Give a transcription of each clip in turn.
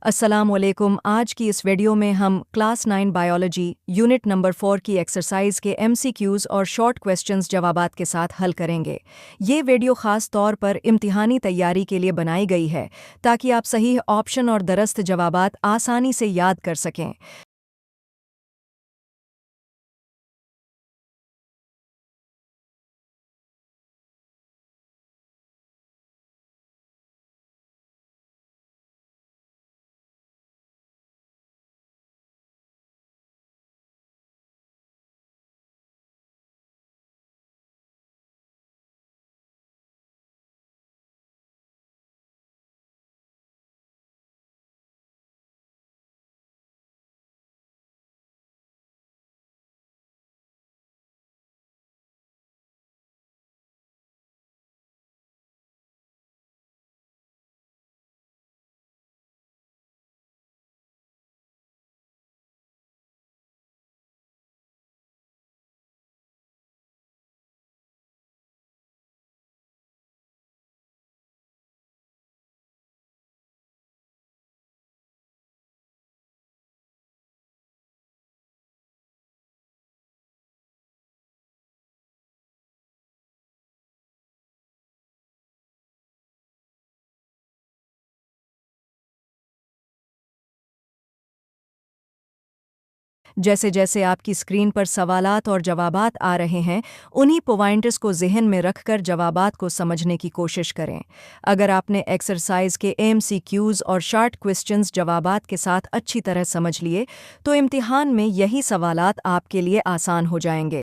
अस्सलाम वालेकुम। आज की इस वीडियो में हम क्लास 9 बायोलॉजी यूनिट नंबर 4 की एक्सरसाइज के एमसीक्यूज़ और शॉर्ट क्वेश्चंस जवाबात के साथ हल करेंगे। ये वीडियो ख़ास तौर पर इम्तिहानी तैयारी के लिए बनाई गई है ताकि आप सही ऑप्शन और दरस्त जवाबात आसानी से याद कर सकें। जैसे जैसे आपकी स्क्रीन पर सवालात और जवाबात आ रहे हैं, उन्हीं पॉइंट्स को ज़हन में रखकर जवाबात को समझने की कोशिश करें। अगर आपने एक्सरसाइज के एमसीक्यूज़ और शॉर्ट क्वेश्चंस जवाबात के साथ अच्छी तरह समझ लिए, तो इम्तिहान में यही सवालात आपके लिए आसान हो जाएंगे।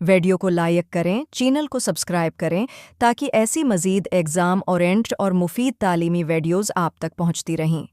वीडियो को लाइक करें, चैनल को सब्सक्राइब करें ताकि ऐसी मज़ीद एग्ज़ाम ओरिएंटेड और मुफीद तालीमी वीडियोज़ आप तक पहुंचती रहें।